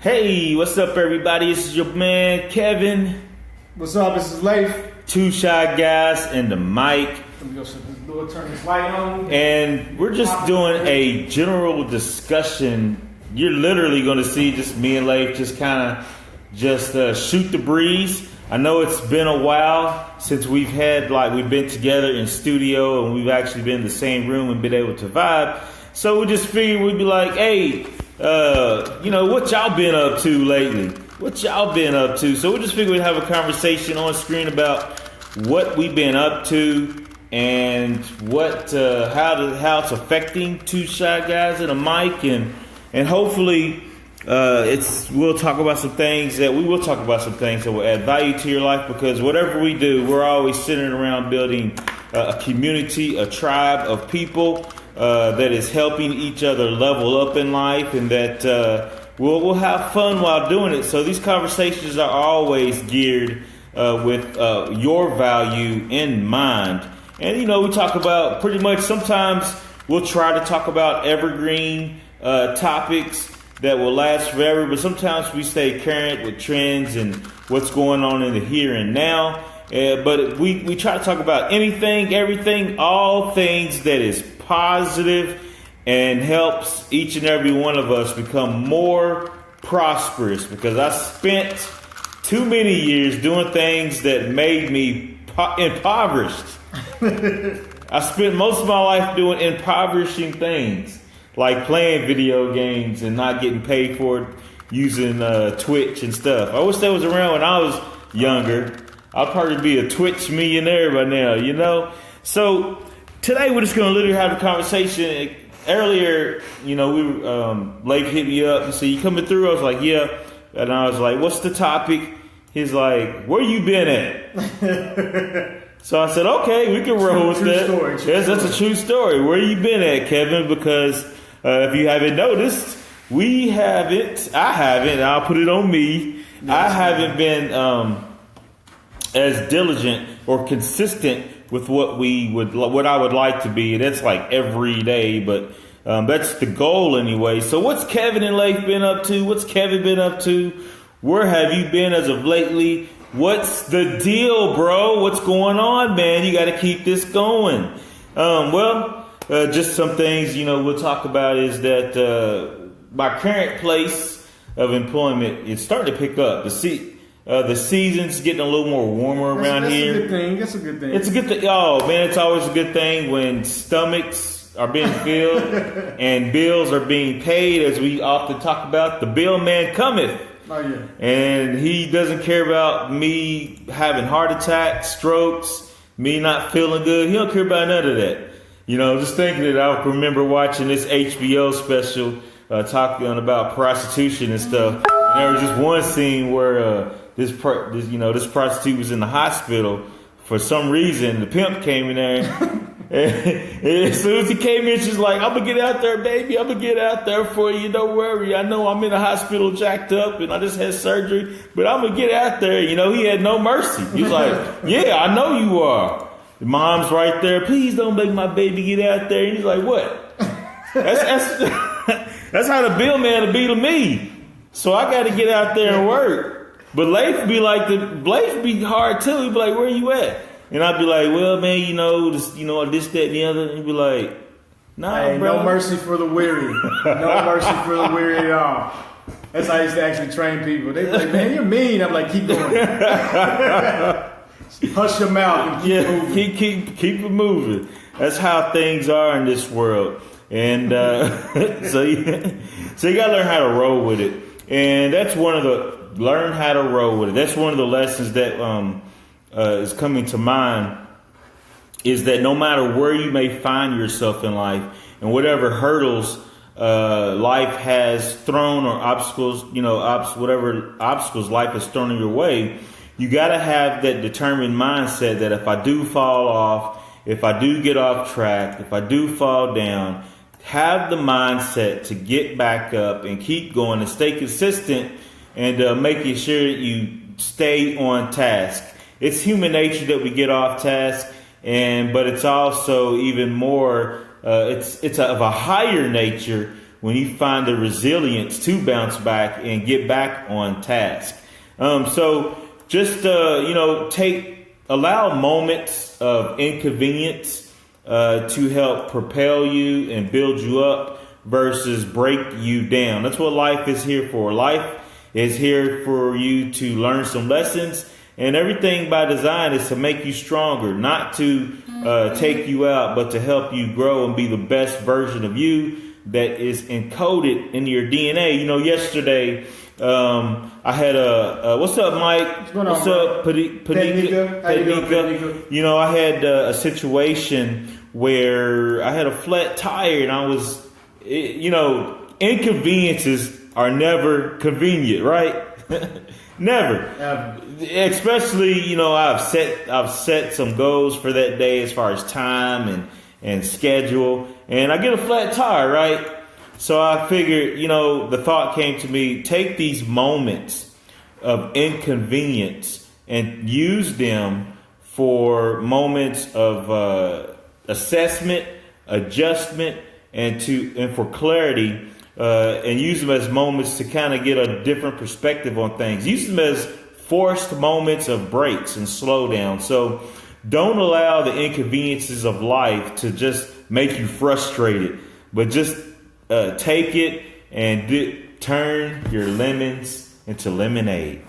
Hey, what's up, everybody? This is your man, Kevin. What's up? This is Leif. Two shy guys and the mic. Let me go turn this light on. And we're just doing a general discussion. You're literally going to see just me and Leif just kind of shoot the breeze. I know it's been a while since we've been together in studio and we've actually been in the same room and been able to vibe. So we just figured we'd be like, hey, what y'all been up to lately? What y'all been up to? So we just figured we'd have a conversation on screen about what we've been up to and how it's affecting two shy guys and a mic, and hopefully we'll talk about some things that will add value to your life, because whatever we do, we're always sitting around building a community, a tribe of people that is helping each other level up in life, and that we'll have fun while doing it. So these conversations are always geared with your value in mind. And, we talk about pretty much, sometimes we'll try to talk about evergreen topics that will last forever, but sometimes we stay current with trends and what's going on in the here and now. But we try to talk about anything, everything, all things that is positive and helps each and every one of us become more prosperous, because I spent too many years doing things that made me impoverished. I spent most of my life doing impoverishing things, like playing video games and not getting paid for it, using Twitch and stuff. I wish that was around when I was younger. I'll probably be a Twitch millionaire by now, So today we're just going to literally have a conversation. Earlier, Leif hit me up and said, "You coming through?" I was like, "Yeah." And I was like, "What's the topic?" He's like, "Where you been at?" So I said, "Okay, we can roll with that." Story. Yes, that's a true story. Where you been at, Kevin? Because if you haven't noticed, I haven't, I'll put it on me. Yes, I haven't been as diligent or consistent with what I would like to be. That's like every day, but that's the goal anyway. So what's Kevin and Leif been up to? What's Kevin been up to? Where have you been as of lately? What's the deal, bro? What's going on, man? You got to keep this going. Just some things, we'll talk about is that my current place of employment is starting to pick up. The season's getting a little more warmer around here. That's a good thing. It's a good thing. Oh, man, it's always a good thing when stomachs are being filled and bills are being paid, as we often talk about. The bill man cometh. Oh, yeah. And he doesn't care about me having heart attacks, strokes, me not feeling good. He don't care about none of that. Just thinking that I remember watching this HBO special talking about prostitution and stuff. And there was just one scene where this prostitute was in the hospital. For some reason, the pimp came in there. And as soon as he came in, she's like, "I'm going to get out there, baby. I'm going to get out there for you. Don't worry. I know I'm in the hospital jacked up and I just had surgery, but I'm going to get out there." He had no mercy. He was like, "Yeah, I know you are." The mom's right there. "Please don't make my baby get out there." And he's like, "What?" That's how the bill man will be to me. So I got to get out there and work. But Leif be hard too. He'd be like, "Where you at?" And I'd be like, "Well, man, this, that, and the other." And he'd be like, "Nah, hey, bro. No mercy for the weary. No mercy for the weary at all." That's how I used to actually train people. They be like, "Man, you're mean." I'm like, "Keep going." Hush your mouth and keep moving. Keep it moving. That's how things are in this world. And so you got to learn how to roll with it. And that's learn how to roll with it. That's one of the lessons that is coming to mind, is that no matter where you may find yourself in life and whatever hurdles life has thrown, or obstacles, whatever obstacles life has thrown in your way, you got to have that determined mindset that if I do fall off, if I do get off track, if I do fall down, have the mindset to get back up and keep going and stay consistent, and making sure that you stay on task. It's human nature that we get off task, but it's also even more. It's of a higher nature when you find the resilience to bounce back and get back on task. So just, allow moments of inconvenience to help propel you and build you up versus break you down. That's what life is here for. Life is here for you to learn some lessons, and everything by design is to make you stronger, not to take you out, but to help you grow and be the best version of you that is encoded in your DNA. Yesterday I had what's up, Mike? What's up, Panika? I had a situation where I had a flat tire, and I was, inconveniences are never convenient, right? Never. Especially, I've set some goals for that day as far as time and schedule, and I get a flat tire, right? So I figured, the thought came to me, take these moments of inconvenience and use them for moments of assessment, adjustment, and for clarity, and use them as moments to kind of get a different perspective on things. Use them as forced moments of breaks and slow down. So don't allow the inconveniences of life to just make you frustrated, but just take it and turn your lemons into lemonade.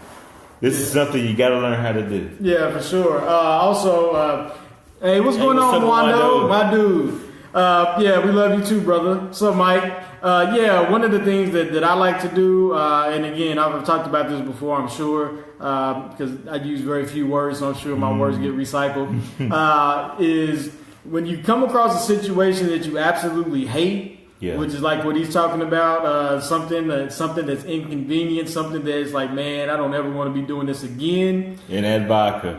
This is something you got to learn how to do. Yeah, for sure. Hey, what's going on, Wando? My dude. Yeah, we love you too, brother. What's up, Mike? One of the things that I like to do, and again, I've talked about this before, I'm sure, because I use very few words, so I'm sure my words get recycled, is when you come across a situation that you absolutely hate, which is like what he's talking about, something that's inconvenient, something that's like, man, I don't ever want to be doing this again. And add vodka.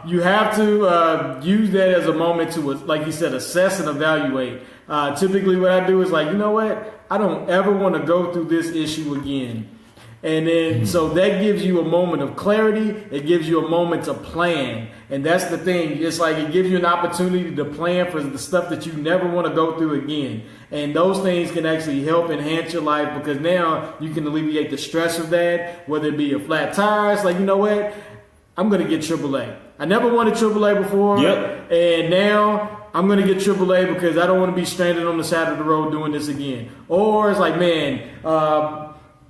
You have to use that as a moment to, like you said, assess and evaluate. Typically what I do is like, you know what? I don't ever want to go through this issue again. And then, so that gives you a moment of clarity. It gives you a moment to plan. And that's the thing. It's like it gives you an opportunity to plan for the stuff that you never want to go through again. And those things can actually help enhance your life, because now you can alleviate the stress of that, whether it be a flat tire. It's like, you know what? I'm going to get AAA. I never wanted AAA before. Yep. And now I'm going to get AAA because I don't want to be stranded on the side of the road doing this again. Or it's like, man,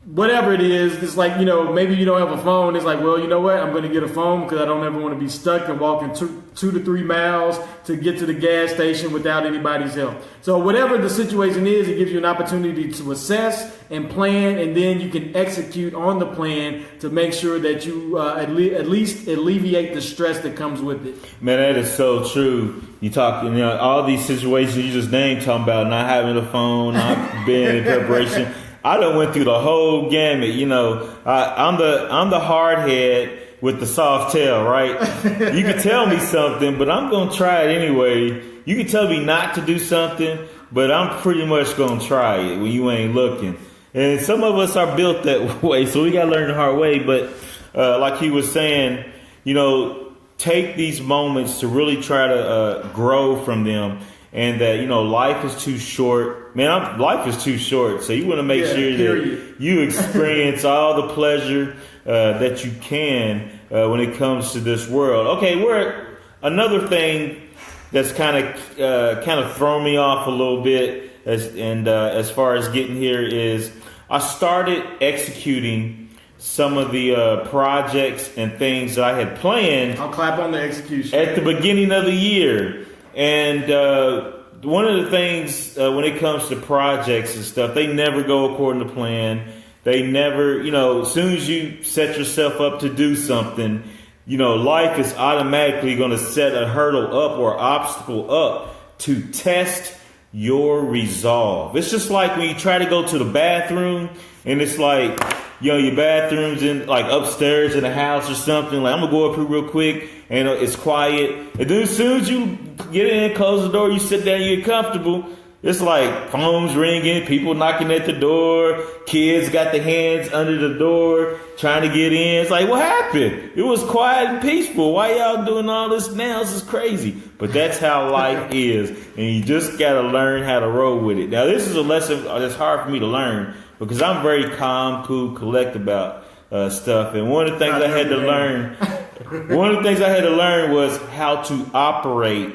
whatever it is, it's like, maybe you don't have a phone. It's like, well, you know what? I'm going to get a phone because I don't ever want to be stuck and walking 2 to 3 miles to get to the gas station without anybody's help. So whatever the situation is, it gives you an opportunity to assess and plan, and then you can execute on the plan to make sure that you at least alleviate the stress that comes with it. Man, that is so true. You talk, all these situations you just named, talking about not having a phone, not being in preparation. I done went through the whole gamut, I'm the hard head with the soft tail, right? You can tell me something, but I'm going to try it anyway. You can tell me not to do something, but I'm pretty much going to try it when you ain't looking. And some of us are built that way, so we got to learn the hard way. But like he was saying, take these moments to really try to grow from them. And that, life is too short. Man, life is too short. So you want to make sure that you experience all the pleasure that you can when it comes to this world. Okay, another thing that's kind of thrown me off a little bit as far as getting here is I started executing some of the projects and things that I had planned. I'll clap on the execution at the beginning of the year. And one of the things when it comes to projects and stuff, they never go according to plan. They never, as soon as you set yourself up to do something, life is automatically going to set a hurdle up or obstacle up to test your resolve. It's just like when you try to go to the bathroom and it's like, your bathroom's in like upstairs in the house or something. Like, I'm going to go up here real quick and it's quiet. And then as soon as you get in, close the door, you sit down, you get comfortable. It's like phones ringing, people knocking at the door, kids got their hands under the door trying to get in. It's like, what happened? It was quiet and peaceful. Why y'all doing all this now? This is crazy. but that's how life is, and you just got to learn how to roll with it. Now, this is a lesson that's hard for me to learn because I'm very calm, cool, collect about stuff, and one of the things I had to learn was how to operate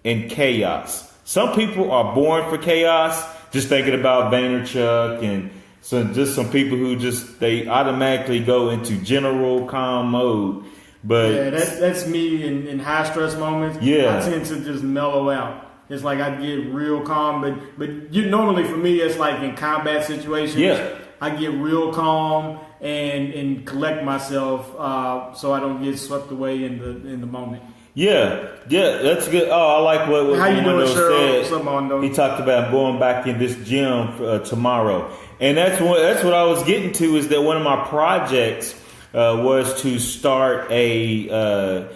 in chaos. Some people are born for chaos, just thinking about Vaynerchuk and some people who they automatically go into general calm mode. But yeah, that's me in high stress moments. Yeah, I tend to just mellow out. It's like I get real calm, but normally for me it's like in combat situations. Yeah, I get real calm and collect myself so I don't get swept away in the moment. Yeah, that's good. Oh, I like what how you doing, Cheryl? Said. He talked about going back in this gym tomorrow, and that's what I was getting to. Is that one of my projects was to start a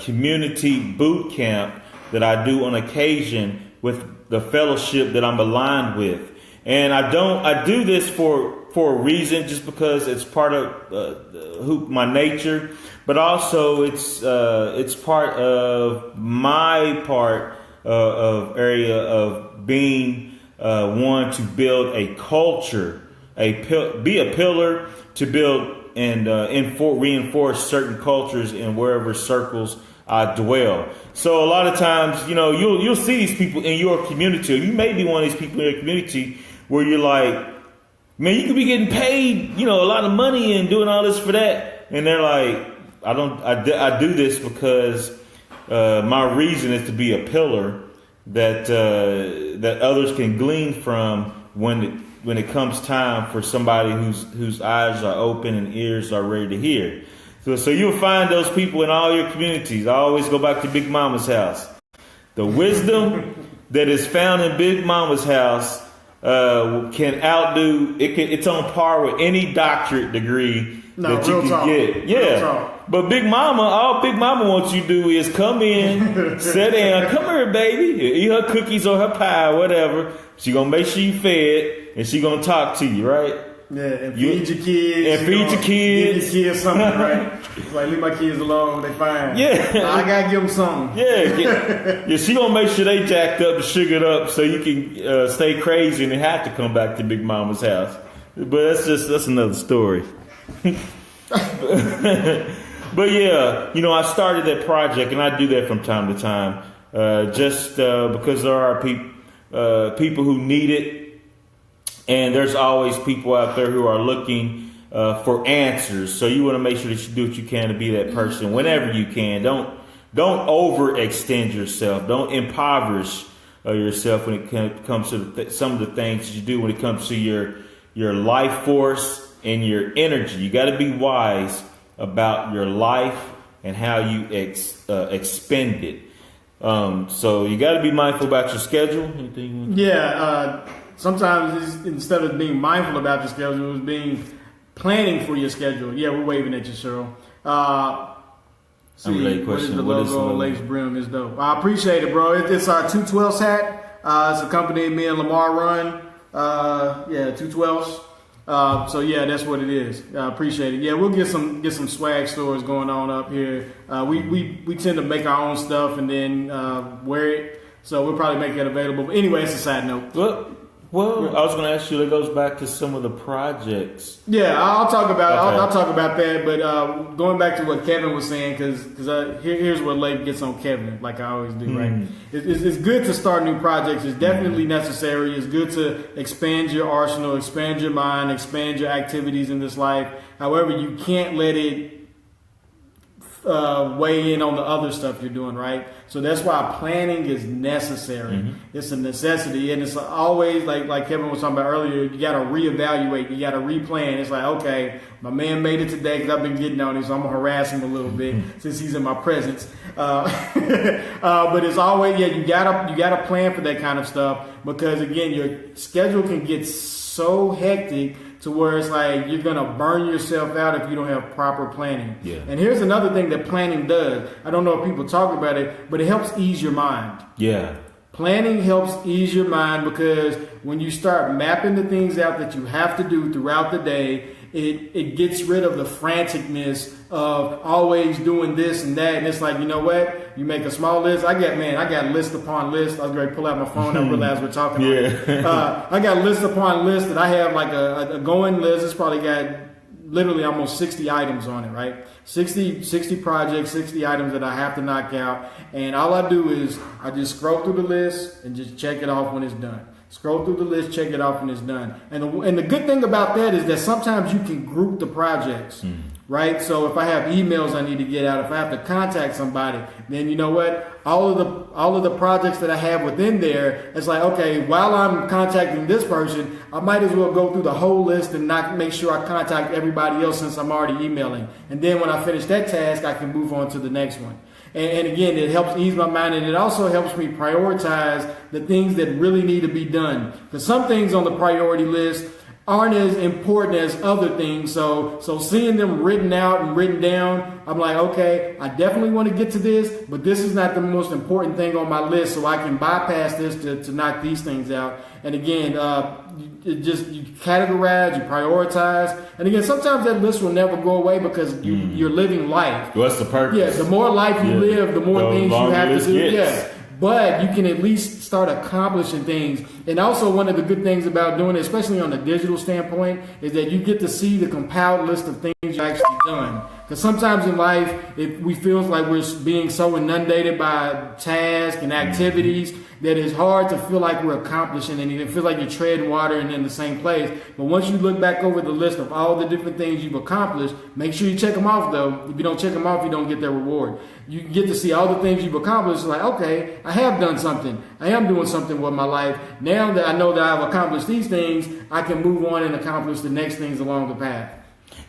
community boot camp that I do on occasion with the fellowship that I'm aligned with, and I do this for a reason, just because it's part of my nature. But also, it's part of my of area of being one to build a culture, be a pillar to build and reinforce certain cultures in wherever circles I dwell. So a lot of times, you'll see these people in your community. Or you may be one of these people in your community where you're like, man, you could be getting paid, a lot of money and doing all this for that, and they're like, I do this because my reason is to be a pillar that others can glean from when it comes time for somebody whose eyes are open and ears are ready to hear. So you'll find those people in all your communities. I always go back to Big Mama's house. The wisdom that is found in Big Mama's house can outdo it. It's on par with any doctorate degree that you can get. Yeah. But all Big Mama wants you to do is come in, sit down, come here, baby, eat her cookies or her pie, whatever. She gonna make sure you fed, and she gonna talk to you, right? Yeah, and feed your kids. And feed your kids. Give your kids something, right? It's like, leave my kids alone, they fine. Yeah. I gotta give them something. Yeah, she gonna make sure they jacked up and sugared up so you can stay crazy and have to come back to Big Mama's house. But that's another story. But yeah, I started that project, and I do that from time to time, just because there are people who need it, and there's always people out there who are looking for answers. So you want to make sure that you do what you can to be that person whenever you can. Don't overextend yourself. Don't impoverish yourself when it comes to some of the things that you do when it comes to your life force and your energy. You got to be wise about your life and how you expend it. So you got to be mindful about your schedule. Anything? Yeah. Sometimes instead of being mindful about your schedule, it's planning for your schedule. Yeah, we're waving at you, Cheryl. Unrelated question. What is the logo on Lace Brim? Is dope. I appreciate it, bro. It's our 212s hat. It's a company me and Lamar run. 212s. So yeah, that's what it is. I appreciate it. Yeah, we'll get some swag stores going on up here. We tend to make our own stuff and then wear it. So we'll probably make that available. But anyway, it's a side note. Well, I was going to ask you. It goes back to some of the projects. Yeah, I'll talk about I'll talk about that. But going back to what Kevin was saying, because here's what Lake gets on Kevin, like I always do. Right? It's good to start new projects. It's definitely necessary. It's good to expand your arsenal, expand your mind, expand your activities in this life. However, you can't let it weigh in on the other stuff you're doing, right? So that's why planning is necessary. It's a necessity, and it's always like Kevin was talking about earlier. You got to reevaluate, you got to replan. It's like, okay, my man made it today because I've been getting on him, so I'm gonna harass him a little bit since he's in my presence. But it's always you gotta plan for that kind of stuff, because again, your schedule can get so hectic to where it's like you're gonna burn yourself out if you don't have proper planning. Yeah. And here's another thing that planning does. I don't know if people talk about it, but it helps ease your mind. Yeah. Planning helps ease your mind, because when you start mapping the things out that you have to do throughout the day, it gets rid of the franticness of always doing this and that. And it's like, you know what? You make a small list. I got list upon list. I was going to pull out my phone and realize we're talking about it. I got list upon list that I have like a going list. It's probably got literally almost 60 items on it, right? 60 projects, 60 items that I have to knock out. And all I do is I just scroll through the list and just check it off when it's done. Scroll through the list, check it off when it's done. And the good thing about that is that sometimes you can group the projects, right? So if I have emails I need to get out, if I have to contact somebody, then you know what? All of the projects that I have within there, it's like, okay, while I'm contacting this person, I might as well go through the whole list and not make sure I contact everybody else since I'm already emailing. And then when I finish that task, I can move on to the next one. And again, it helps ease my mind, and it also helps me prioritize the things that really need to be done. Because some things on the priority list aren't as important as other things. So seeing them written out and written down, I'm like, okay, I definitely want to get to this, but this is not the most important thing on my list, so I can bypass this to knock these things out. And again, you categorize, you prioritize. And again, sometimes that list will never go away because you're living life. What's the purpose? Yeah, the more life you live, the more things you have to do. Yeah. But you can at least start accomplishing things. And also one of the good things about doing it, especially on a digital standpoint, is that you get to see the compiled list of things you've actually done. Because sometimes in life, if we feel like we're being so inundated by tasks and activities that it's hard to feel like we're accomplishing anything. It feels like you're treading water and in the same place. But once you look back over the list of all the different things you've accomplished, make sure you check them off, though. If you don't check them off, you don't get that reward. You get to see all the things you've accomplished. It's like, okay, I have done something. I am doing something with my life. Now that I know that I've accomplished these things, I can move on and accomplish the next things along the path.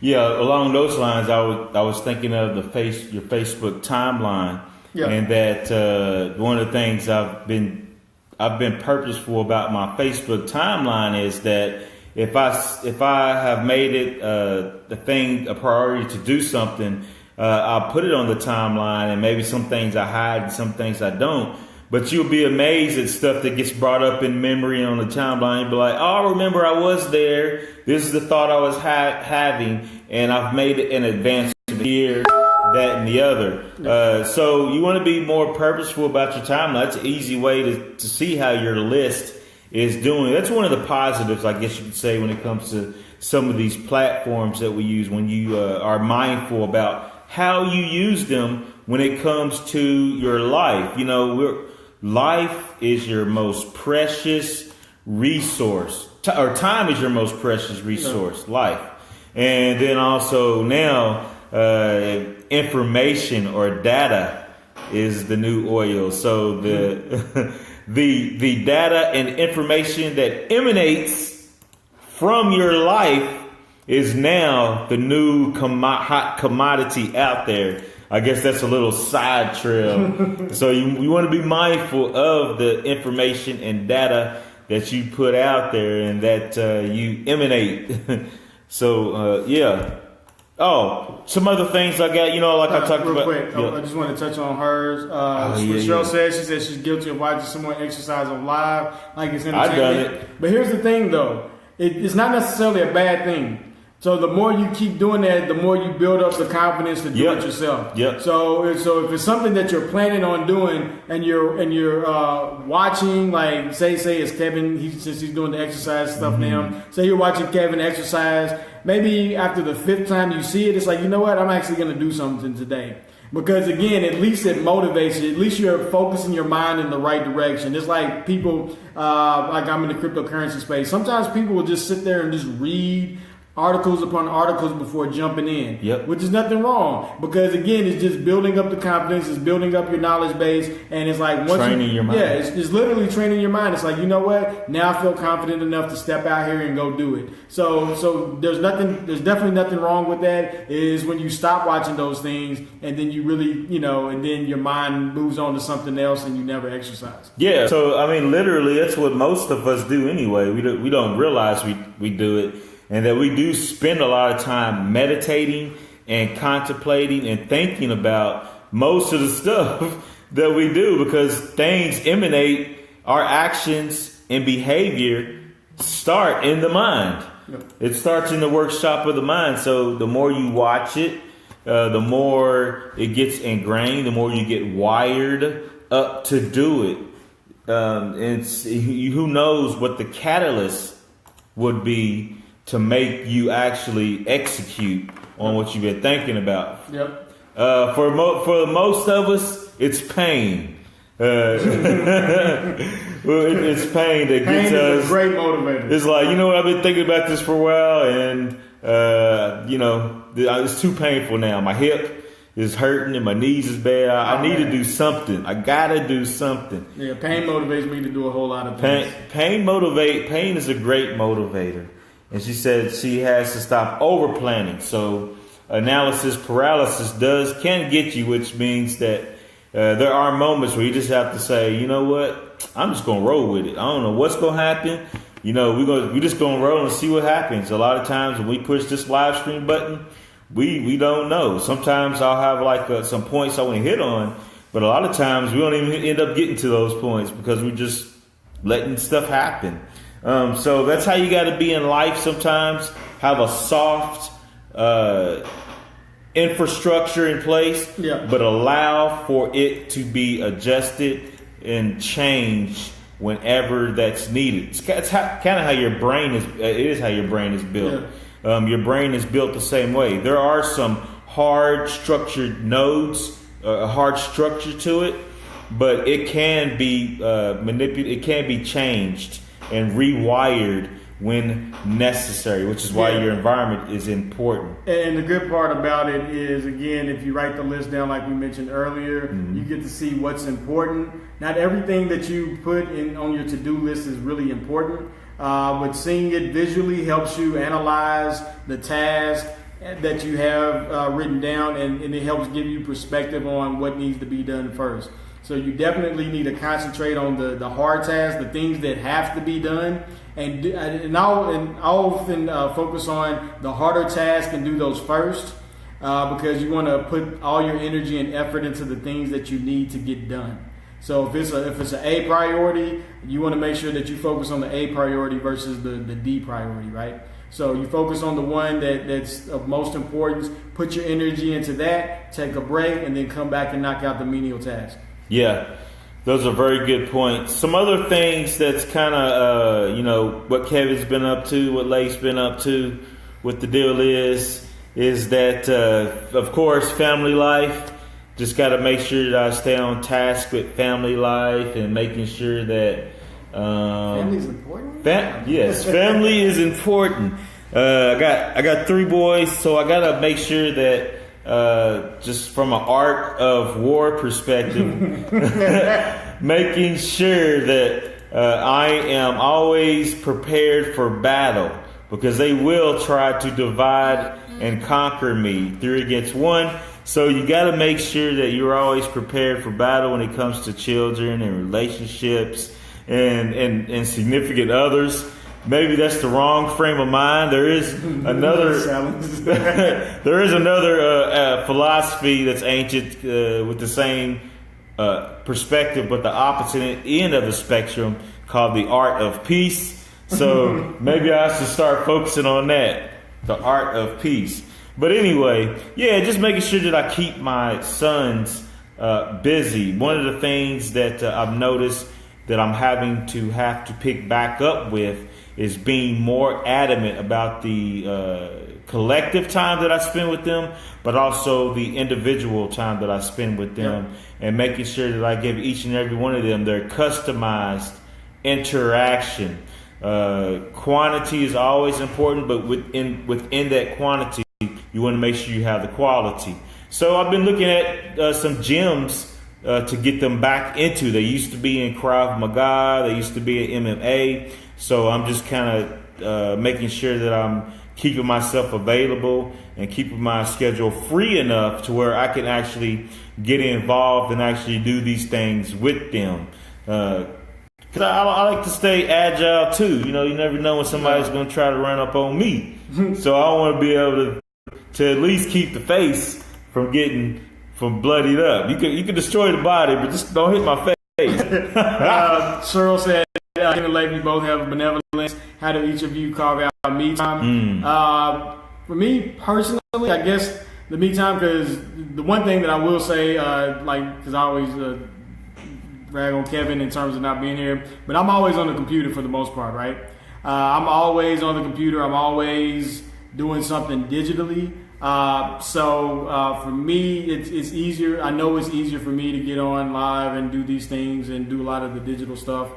Yeah, along those lines, I was thinking of your Facebook timeline, and that one of the things I've been purposeful about my Facebook timeline is that if I have made it a priority to do something, I'll put it on the timeline, and maybe some things I hide and some things I don't. But you'll be amazed at stuff that gets brought up in memory on the timeline. You'll be like, oh, I remember I was there. This is the thought I was having, and I've made it in advance here, that, and the other. So you want to be more purposeful about your timeline. That's an easy way to see how your list is doing. That's one of the positives, I guess you could say, when it comes to some of these platforms that we use, when you are mindful about how you use them when it comes to your life. You know, life is your most precious resource, or time is your most precious resource, life. And then also now, information or data is the new oil. So the the data and information that emanates from your life is now the new hot commodity out there. I guess that's a little side trail. So you want to be mindful of the information and data that you put out there and that you emanate. So, yeah. Oh, some other things I got, like I talked about. Real quick, I just want to touch on hers. Cheryl said she's guilty of watching someone exercise on live, like it's entertainment. I've done it. But here's the thing, though. It's not necessarily a bad thing. So the more you keep doing that, the more you build up the confidence to do it yourself. Yep. So if it's something that you're planning on doing and you're watching, like say it's Kevin, since he's doing the exercise stuff now. Say you're watching Kevin exercise. Maybe after the 5th time you see it, it's like, you know what? I'm actually going to do something today. Because again, at least it motivates you. At least you're focusing your mind in the right direction. It's like people, like I'm in the cryptocurrency space. Sometimes people will just sit there and just read articles upon articles before jumping in, which is nothing wrong, because again, it's just building up the confidence, it's building up your knowledge base, and it's like training your mind. Yeah, it's literally training your mind. It's like, you know what? Now I feel confident enough to step out here and go do it. So there's definitely nothing wrong with that. Is when you stop watching those things and then you really, and then your mind moves on to something else and you never exercise. Yeah. So I mean, literally, that's what most of us do anyway. We don't realize we do it. And that we do spend a lot of time meditating and contemplating and thinking about most of the stuff that we do, because things emanate, our actions and behavior start in the mind. It starts in the workshop of the mind. So the more you watch it, the more it gets ingrained, the more you get wired up to do it. Who knows what the catalyst would be to make you actually execute on what you've been thinking about. Yep. For most of us, it's pain. It's pain that gets us. Is a great motivator. It's like, you know what, I've been thinking about this for a while, and it's too painful now. My hip is hurting and my knees is bad. I need to do something. I gotta do something. Yeah, pain motivates me to do a whole lot of things. Pain is a great motivator. And she said she has to stop over planning. So analysis paralysis can get you, which means that there are moments where you just have to say, you know what, I'm just gonna roll with it. I don't know what's gonna happen. We're just gonna roll and see what happens. A lot of times when we push this live stream button, we don't know. Sometimes I'll have some points I want to hit on, but a lot of times we don't even end up getting to those points because we're just letting stuff happen. So that's how you got to be in life sometimes. Have a soft infrastructure in place, but allow for it to be adjusted and changed whenever that's needed. It's kind of how your brain is. It is how your brain is built. Your brain is built the same way. There are some hard structured nodes, a hard structure to it, but it can be manipulated. It can be changed and rewired when necessary, which is why your environment is important. And the good part about it is, again, if you write the list down like we mentioned earlier, you get to see what's important. Not everything that you put on your to-do list is really important, but seeing it visually helps you analyze the task that you have written down, and it helps give you perspective on what needs to be done first. So you definitely need to concentrate on the hard tasks, the things that have to be done, and I'll often focus on the harder tasks and do those first, because you want to put all your energy and effort into the things that you need to get done. So if it's an A priority, you want to make sure that you focus on the A priority versus the D priority, right? So you focus on the one that's of most importance, put your energy into that, take a break, and then come back and knock out the menial task. Yeah, those are very good points. Some other things that's kind of, what Kevin's been up to, what Lake's been up to, what the deal is that, of course, family life. Just got to make sure that I stay on task with family life and making sure that... Family's important? Yes, family is important. I got 3 boys, so I got to make sure that just from an art of war perspective, making sure that I am always prepared for battle, because they will try to divide and conquer me 3 against 1. So you got to make sure that you're always prepared for battle when it comes to children and relationships and significant others. Maybe that's the wrong frame of mind. There is another philosophy that's ancient with the same perspective, but the opposite end of the spectrum, called the art of peace. So maybe I should start focusing on that, the art of peace. But anyway, just making sure that I keep my sons busy. One of the things that I've noticed that I'm having to pick back up with is being more adamant about the collective time that I spend with them, but also the individual time that I spend with them, and making sure that I give each and every one of them their customized interaction. Quantity is always important, but within that quantity, you want to make sure you have the quality. So I've been looking at some gyms to get them back into. They used to be in Krav Maga, they used to be in MMA. So I'm just kind of making sure that I'm keeping myself available and keeping my schedule free enough to where I can actually get involved and actually do these things with them. Because I like to stay agile too. You never know when somebody's going to try to run up on me. So I want to be able to at least keep the face from getting bloodied up. You can destroy the body, but just don't hit my face. Cheryl said, Ken and Leif, you both have benevolence. How do each of you carve out me time? For me personally, I guess the me time, because the one thing that I will say, because I always rag on Kevin in terms of not being here, but I'm always on the computer for the most part, right? I'm always on the computer. I'm always doing something digitally. So for me, it's easier. I know it's easier for me to get on live and do these things and do a lot of the digital stuff.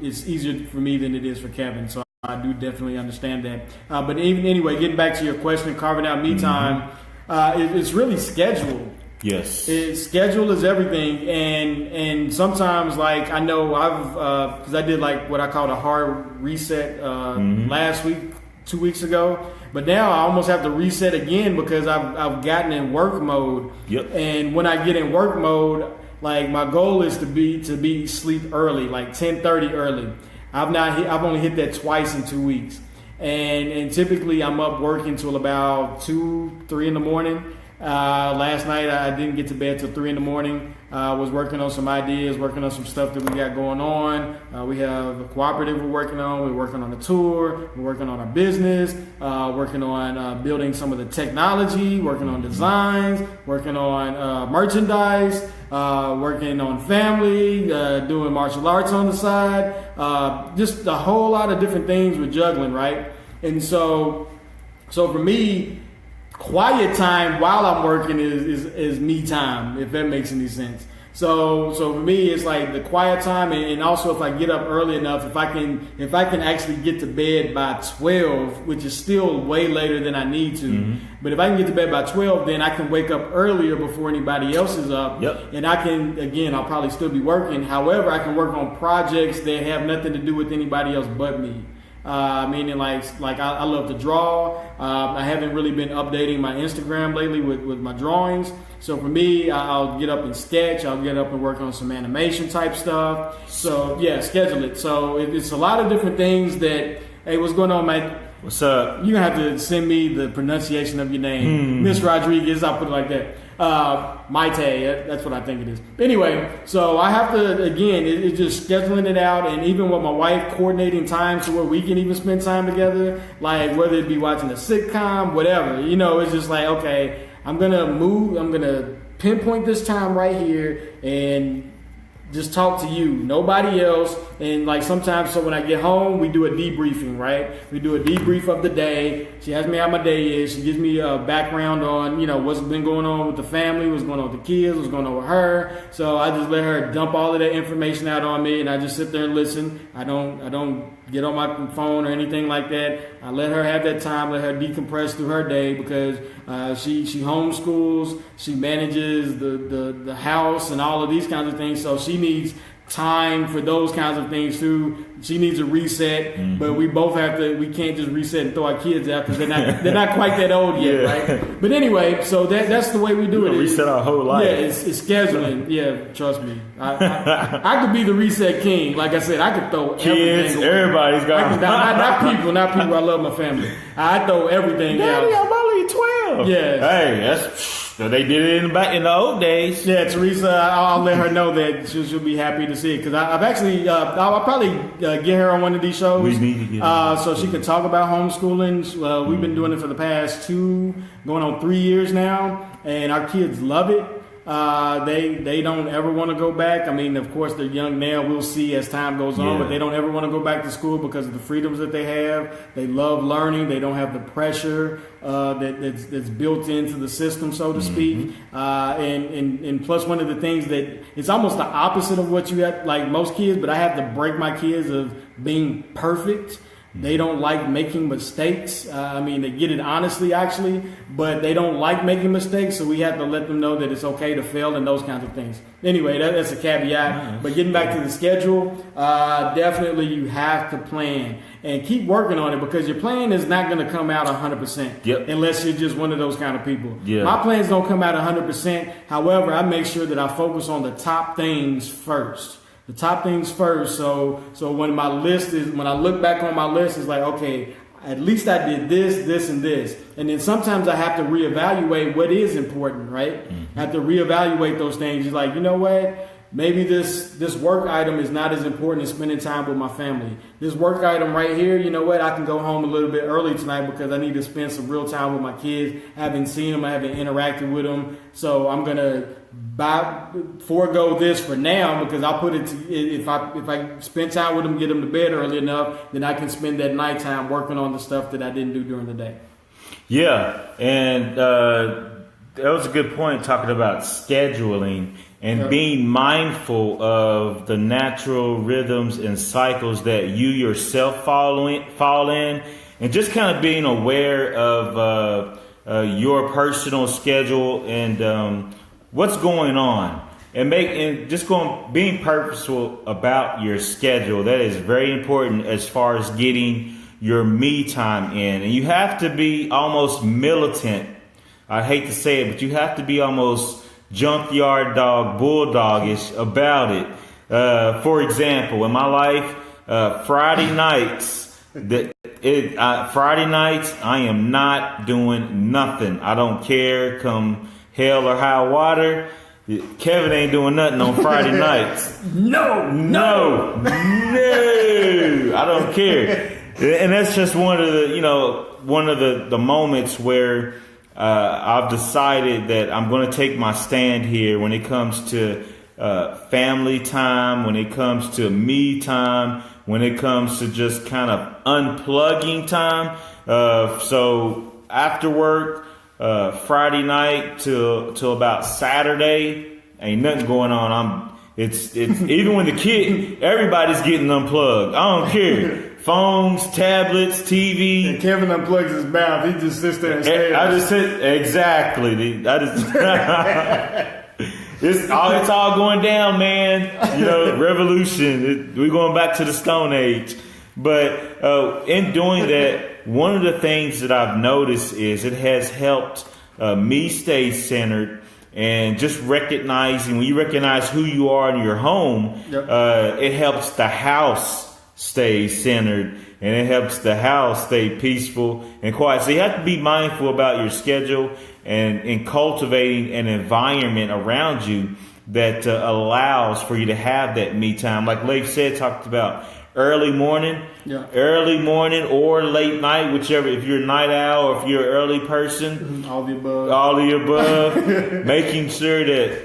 It's easier for me than it is for Kevin. So I do definitely understand that. But anyway, getting back to your question, carving out me time, it's really scheduled. Yes. Schedule is everything, and sometimes, like, I know because I did like what I called a hard reset last week, 2 weeks ago, but now I almost have to reset again because I've gotten in work mode. Yep. And when I get in work mode, like, my goal is to be sleep early, like 10:30 early. I've only hit that twice in 2 weeks, and typically I'm up working till about 2-3 in the morning. Last night I didn't get to bed till 3 in the morning. Was working on some ideas, working on some stuff that we got going on. We have a cooperative we're working on. We're working on a tour. We're working on our business. Working on building some of the technology. Working on designs. Working on merchandise. Working on family. Doing martial arts on the side. Just a whole lot of different things we're juggling, right? And so for me, quiet time while I'm working is me time, if that makes any sense. So for me, it's like the quiet time, and also if I get up early enough, if I can actually get to bed by 12, which is still way later than I need to, but if I can get to bed by 12, then I can wake up earlier before anybody else is up. Yep. And I can, again, I'll probably still be working. However, I can work on projects that have nothing to do with anybody else but me. Meaning like I love to draw. I haven't really been updating my Instagram lately with my drawings. So for me, I'll get up and sketch. I'll get up and work on some animation type stuff. So yeah, schedule it. So it's a lot of different things that, hey, what's going on, mate? What's up? You're going to have to send me the pronunciation of your name. Miss Rodriguez, I'll put it like that. Maite, that's what I think it is. Anyway, so I have to, again, it's just scheduling it out, and even with my wife, coordinating time to where we can even spend time together, like whether it be watching a sitcom, whatever. It's just like, okay, I'm going to pinpoint this time right here and just talk to you, nobody else. And like sometimes, so when I get home, we do a debriefing, right? We do a debrief of the day. She asks me how my day is. She gives me a background on, what's been going on with the family, what's going on with the kids, what's going on with her. So I just let her dump all of that information out on me, and I just sit there and listen. I don't get on my phone or anything like that. I let her have that time, let her decompress through her day, because she homeschools, she manages the house and all of these kinds of things. So she needs time for those kinds of things too. She needs a reset, but we both we can't just reset and throw our kids out because they're not quite that old yet, right? But anyway, so that's the way we do it. Reset our whole life. Yeah, it's scheduling. Yeah, trust me. I could be the reset king. Like I said, I could throw kids, everything. Everybody's got not people. I love my family. I throw everything out. Daddy, I'm only 12. Yeah. Hey, that's. So they did it in the old days. Yeah, Teresa, I'll let her know that she'll be happy to see it, because I've actually I'll probably get her on one of these shows. We need to get her. So she can talk about homeschooling. We've been doing it for the past 2, going on 3 years now, and our kids love it. They don't ever want to go back. I mean, of course, they're young now. We'll see as time goes on, but they don't ever want to go back to school because of the freedoms that they have. They love learning. They don't have the pressure that's built into the system, so to speak. And plus, one of the things that it's almost the opposite of what you have, like most kids, but I have to break my kids of being perfect. They don't like making mistakes. They get it honestly, actually, but they don't like making mistakes. So we have to let them know that it's okay to fail and those kinds of things. Anyway, that's a caveat. But getting back to the schedule, definitely you have to plan and keep working on it, because your plan is not going to come out 100% unless you're just one of those kind of people. Yeah. My plans don't come out 100%. However, I make sure that I focus on the top things first. The top things first. So when I look back on my list, it's like, okay, at least I did this, and this. And then sometimes I have to reevaluate what is important, right? I have to reevaluate those things. It's like, you know what? maybe this work item is not as important as spending time with my family. This work item right here, you know what? I can go home a little bit early tonight because I need to spend some real time with my kids. I haven't seen them. I haven't interacted with them. So I'm going to forego this for now because I'll put it to, if I spend time with them, get them to bed early enough, then I can spend that nighttime working on the stuff that I didn't do during the day. Yeah. And that was a good point, talking about scheduling and being mindful of the natural rhythms and cycles that you yourself fall in, and just kind of being aware of your personal schedule and what's going on, and being purposeful about your schedule. That is very important as far as getting your me time in, and you have to be almost militant. I hate to say it, but you have to be almost junkyard dog, bulldogish about it. For example, in my life, Friday nights, I am not doing nothing. I don't care, come hell or high water. Kevin ain't doing nothing on Friday nights. No. I don't care. And that's just one of the moments where I've decided that I'm going to take my stand here when it comes to family time, when it comes to me time, when it comes to just kind of unplugging time. So after work, Friday night till about Saturday, ain't nothing going on. It's even when everybody's getting unplugged. I don't care. Phones, tablets, TV. And Kevin unplugs his mouth. He just sits there and stares. I just sit exactly. It's all going down, man. Revolution. We're going back to the Stone Age. But in doing that, one of the things that I've noticed is it has helped me stay centered. And just recognizing, when you recognize who you are in your home, it helps the house stay centered, and it helps the house stay peaceful and quiet. So you have to be mindful about your schedule and in cultivating an environment around you that allows for you to have that me time. Like Leif said, talked about early morning or late night, whichever. If you're a night owl or if you're an early person, all the above, making sure that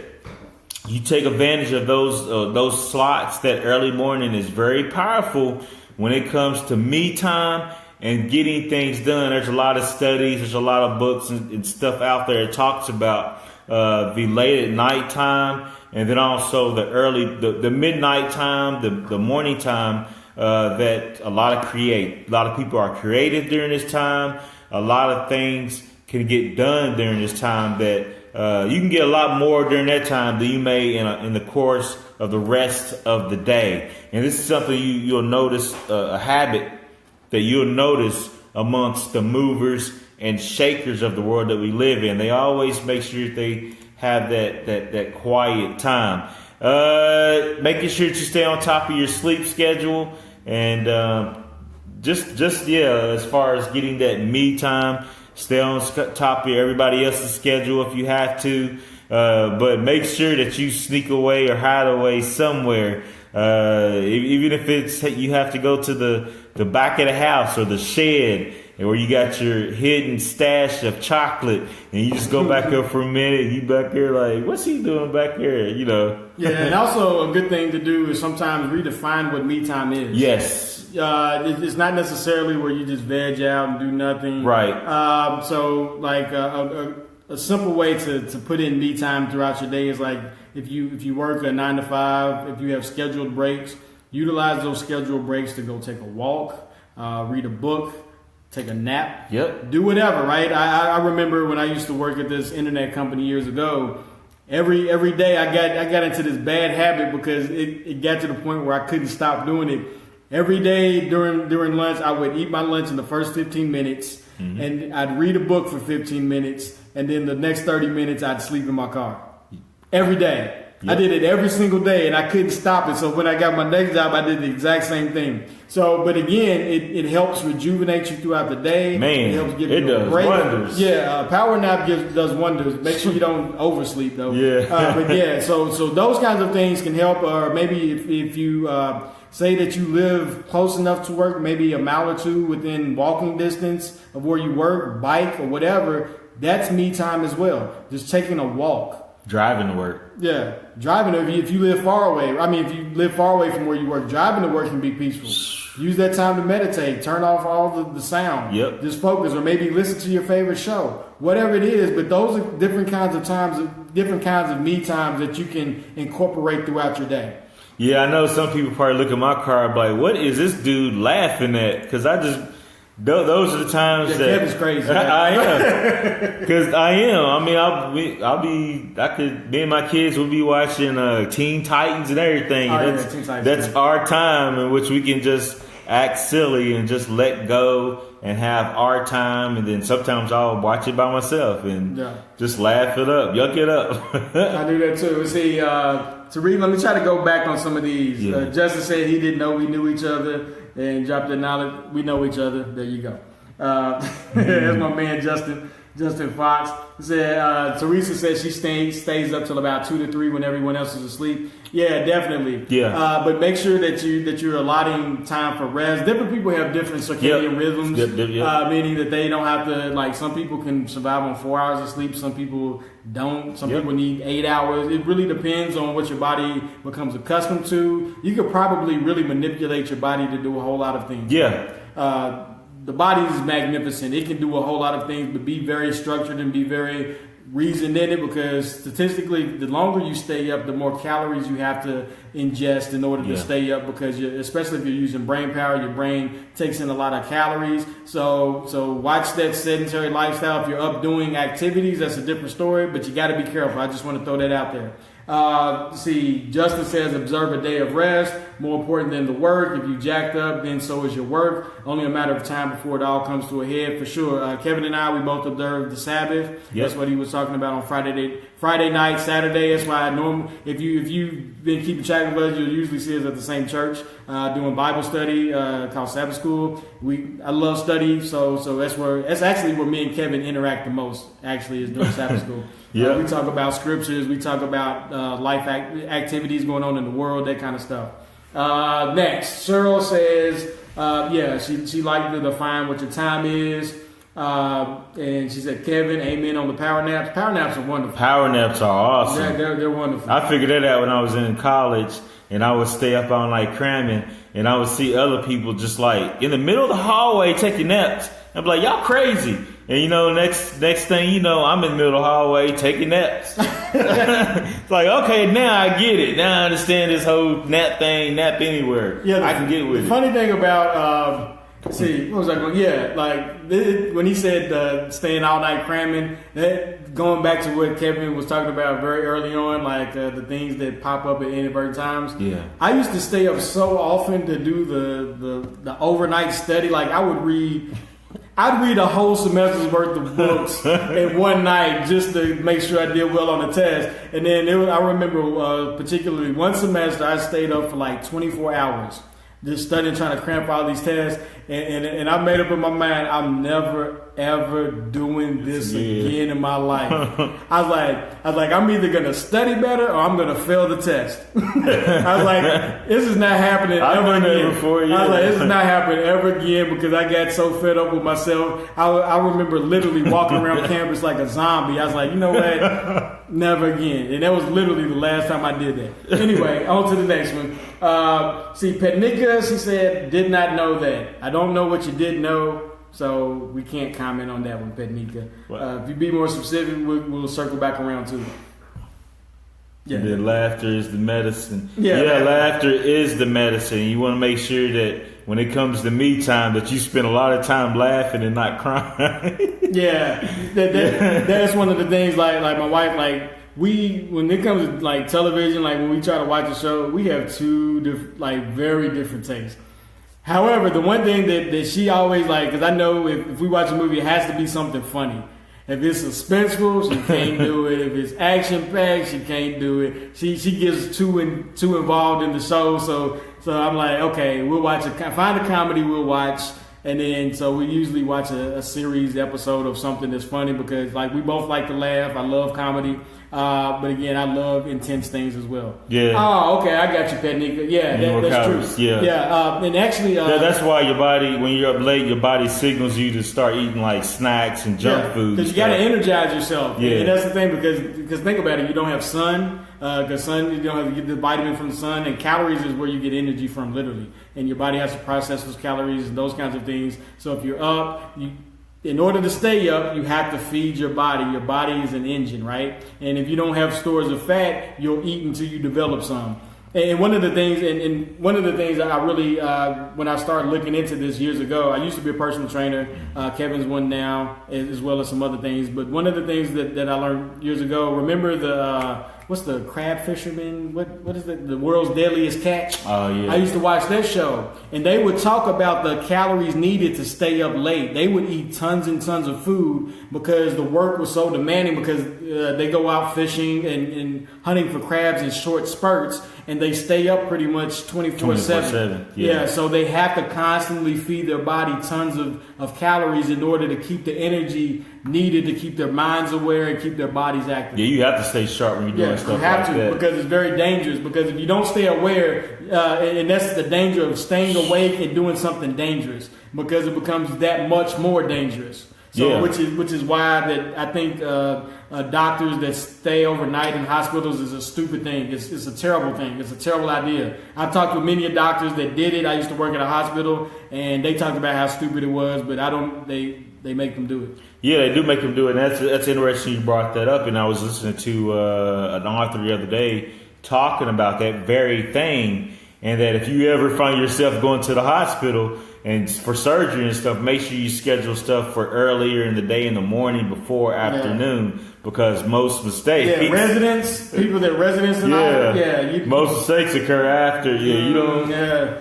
you take advantage of those slots. That early morning is very powerful when it comes to me time and getting things done. There's a lot of studies, there's a lot of books and stuff out there that talks about the late at night time, and then also the midnight time, the morning time. That a lot of people are creative during this time. A lot of things can get done during this time that you can get a lot more during that time than you may in the course of the rest of the day. And this is something you'll notice, a habit that you'll notice amongst the movers and shakers of the world that we live in. They always make sure they have that quiet time. Making sure that you stay on top of your sleep schedule, and as far as getting that me time, stay on top of everybody else's schedule if you have to, but make sure that you sneak away or hide away somewhere, even if it's you have to go to the back of the house or the shed, where you got your hidden stash of chocolate, and you just go back up for a minute. You back there like, what's he doing back here? Yeah, and also a good thing to do is sometimes redefine what me time is. Yes. It's not necessarily where you just veg out and do nothing. Right. So like a simple way to put in me time throughout your day is like if you work a 9 to 5, if you have scheduled breaks, utilize those scheduled breaks to go take a walk, read a book, take a nap. Yep. Do whatever, right? I remember when I used to work at this internet company years ago, every day I got into this bad habit because it got to the point where I couldn't stop doing it. Every day during lunch, I would eat my lunch in the first 15 minutes, and I'd read a book for 15 minutes, and then the next 30 minutes I'd sleep in my car. Every day. I did it every single day, and I couldn't stop it. So when I got my next job, I did the exact same thing. So, but again, it helps rejuvenate you throughout the day. Man, it helps give it you does a break. wonders. Yeah, power nap does wonders. Make sure you don't oversleep though. Yeah. But yeah, so those kinds of things can help. Or maybe if you say that you live close enough to work, maybe a mile or two within walking distance of where you work, bike or whatever, that's me time as well. Just taking a walk. Driving to work. Yeah, driving. If you live far away, if you live far away from where you work, driving to work can be peaceful. Use that time to meditate. Turn off all the sound. Yep. Just focus, or maybe listen to your favorite show. Whatever it is, but those are different kinds of times, different kinds of me times that you can incorporate throughout your day. Yeah, I know some people probably look at my car and be like, "What is this dude laughing at?" Because those are the times that Kevin's crazy. I am, because I am. I mean, me and my kids will be watching Teen Titans and everything. That's our time in which we can just act silly and just let go and have our time. And then sometimes I'll watch it by myself and just laugh it up, yuck it up. I do that too. See, Tariq, let me try to go back on some of these. Yeah. Justin said he didn't know we knew each other. And drop the knowledge. We know each other. There you go. That's my man Justin Fox. He said Teresa says she stays up till about 2 to 3 when everyone else is asleep. Yeah, definitely. Yeah. But make sure that you're allotting time for rest. Different people have different circadian rhythms, meaning that they don't have to, like, some people can survive on 4 hours of sleep. Some people don't. Some people need 8 hours. It really depends on what your body becomes accustomed to. You could probably really manipulate your body to do a whole lot of things. Yeah. The body is magnificent. It can do a whole lot of things, but be very structured and be very reasoned in it, because statistically, the longer you stay up, the more calories you have to ingest in order to stay up, because especially if you're using brain power, your brain takes in a lot of calories. So watch that sedentary lifestyle. If you're up doing activities, that's a different story, but you got to be careful. I just want to throw that out there. Justin says observe a day of rest, more important than the work. If you jacked up, then so is your work. Only a matter of time before it all comes to a head, for sure. Kevin and I, we both observed the Sabbath. That's what he was talking about on Friday night, Saturday. That's why if you've been keeping track of us, you'll usually see us at the same church doing Bible study called Sabbath School. I love study, so that's actually where me and Kevin interact the most. Actually, is doing Sabbath School. We talk about scriptures, we talk about life activities going on in the world, that kind of stuff. Next, Cheryl says, she liked to define what your time is. And she said, Kevin, amen on the power naps. Power naps are wonderful. Power naps are awesome. They're wonderful. I figured that out when I was in college, and I would stay up all night cramming, and I would see other people just like in the middle of the hallway taking naps. I'd be like, y'all crazy. And next thing you know, I'm in the middle of the hallway taking naps. It's like, okay, now I get it. Now I understand this whole nap thing, nap anywhere. Yeah, I can get with it. The funny thing about, what was I going? Yeah, like when he said staying all night cramming, that going back to what Kevin was talking about very early on, like the things that pop up at inadvertent times. Yeah, I used to stay up so often to do the overnight study. Like I'd read a whole semester's worth of books in one night just to make sure I did well on the test. And then I remember particularly one semester I stayed up for like 24 hours just studying, trying to cram for all these tests. And I made up in my mind, I'm never ever doing this again in my life. I was like, I'm either gonna study better or I'm gonna fail the test. I was like, this is not happening ever again. I was like, this is not happening ever again, because I got so fed up with myself. I remember literally walking around campus like a zombie. I was like, you know what? Never again. And that was literally the last time I did that. Anyway, on to the next one. Petnika, she said, did not know that. I don't know what you did know, so we can't comment on that one, Petnika. If you be more specific, we'll circle back around to it. Yeah. And then laughter is the medicine. Yeah, laughter is the medicine. You want to make sure that when it comes to me time, that you spend a lot of time laughing and not crying. That's one of the things. Like my wife, when it comes to like television, like when we try to watch a show, we have two very different tastes. However, the one thing that she always because I know if we watch a movie, it has to be something funny. If it's suspenseful, she can't do it. If it's action packed, she can't do it. She gets too involved in the show. So I'm like, okay, we'll watch find a comedy we'll watch. And then, so we usually watch a series episode of something that's funny because, like, we both like to laugh. I love comedy. But again, I love intense things as well. Yeah. Oh, okay. I got you, Pet Nika. Yeah, that's true. Yeah. Yeah. And actually, that's why your body, when you're up late, your body signals you to start eating like snacks and junk food. Because you got to energize yourself. Yeah. And that's the thing because think about it. You don't have sun. Because sun, you don't have to get the vitamin from the sun, and calories is where you get energy from, literally. And your body has to process those calories and those kinds of things. So if you're up, in order to stay up, you have to feed your body. Your body is an engine, right? And if you don't have stores of fat, you'll eat until you develop some. And one of the things, I really, when I started looking into this years ago, I used to be a personal trainer. Kevin's one now, as well as some other things. But one of the things that I learned years ago, remember what's the crab fisherman? What is it? The world's deadliest catch? Oh, yeah. I used to watch that show, and they would talk about the calories needed to stay up late. They would eat tons and tons of food because the work was so demanding. Because they go out fishing and hunting for crabs in short spurts, and they stay up pretty much 24/7. Yeah, so they have to constantly feed their body tons of calories in order to keep the energy needed to keep their minds aware and keep their bodies active. Yeah, you have to stay sharp when you're doing stuff like that. You have to, because it's very dangerous. Because if you don't stay aware, and that's the danger of staying awake and doing something dangerous, because it becomes that much more dangerous. So, which is why that I think doctors that stay overnight in hospitals is a stupid thing. It's a terrible thing. It's a terrible idea. I've talked with many doctors that did it. I used to work at a hospital, and they talked about how stupid it was. But they make them do it. Yeah, they do make them do it. And that's interesting you brought that up. And I was listening to an author the other day talking about that very thing. And that if you ever find yourself going to the hospital and for surgery and stuff, make sure you schedule stuff for earlier in the day, in the morning, before afternoon, because most mistakes. Yeah, people that residents and all. Most mistakes occur after. Yeah, you don't. Yeah,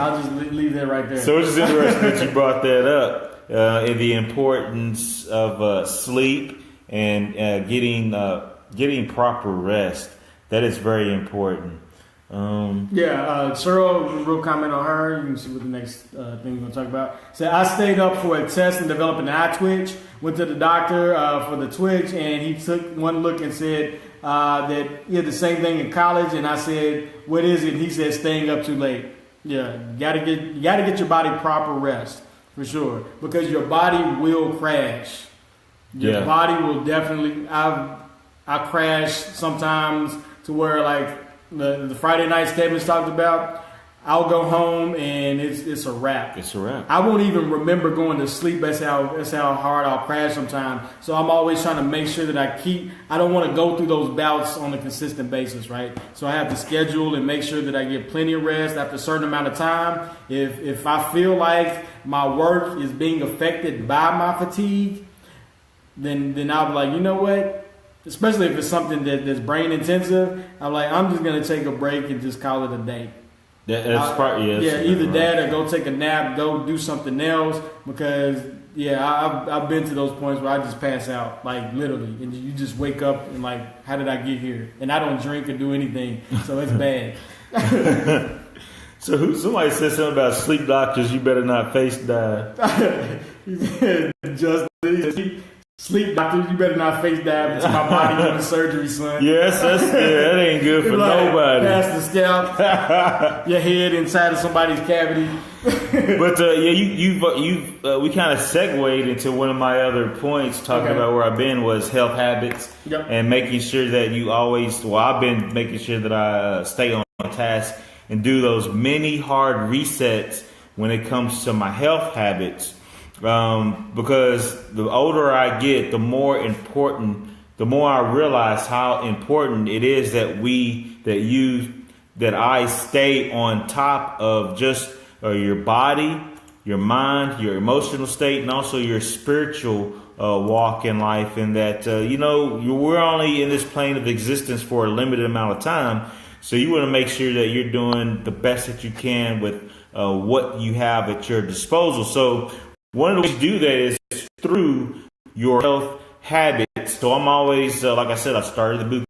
I'll just leave that right there. So it's just interesting that you brought that up, in the importance of sleep and getting proper rest. That is very important. Cheryl, real comment on her. You can see what the next thing we're going to talk about. Said, I stayed up for a test and developed an eye twitch. Went to the doctor for the twitch, and he took one look and said that he had the same thing in college. And I said, what is it? He said, staying up too late. Yeah, you gotta get your body proper rest, for sure, because your body will crash. Your body will definitely. I crash sometimes to where, like, the Friday nights Kevin's talked about, I'll go home and it's a wrap. It's a wrap. I won't even remember going to sleep. That's how hard I'll crash sometimes. So I'm always trying to make sure that I don't want to go through those bouts on a consistent basis, right? So I have to schedule and make sure that I get plenty of rest after a certain amount of time. If I feel like my work is being affected by my fatigue, then I'll be like, you know what? Especially if it's something that's brain intensive, I'm like, I'm just going to take a break and just call it a day. Either that or go take a nap, go do something else, because I've been to those points where I just pass out, like, literally, and you just wake up and, like, how did I get here? And I don't drink or do anything, so it's bad. So somebody said something about sleep doctors. You better not face dive. Sleep doctors, you better not face dive into my body during surgery, son. Yes, that ain't good for nobody. Past the scalp, your head inside of somebody's cavity. But we kind of segued into one of my other points talking about where I've been was health habits and making sure that you always. Well, I've been making sure that I stay on task and do those mini hard resets when it comes to my health habits. Because the older I get, the more I realize how important it is that I stay on top of just your body, your mind, your emotional state, and also your spiritual walk in life. And that, we're only in this plane of existence for a limited amount of time. So you want to make sure that you're doing the best that you can with what you have at your disposal. So one of the ways to do that is through your health habits. So I'm always, like I said, I started the boot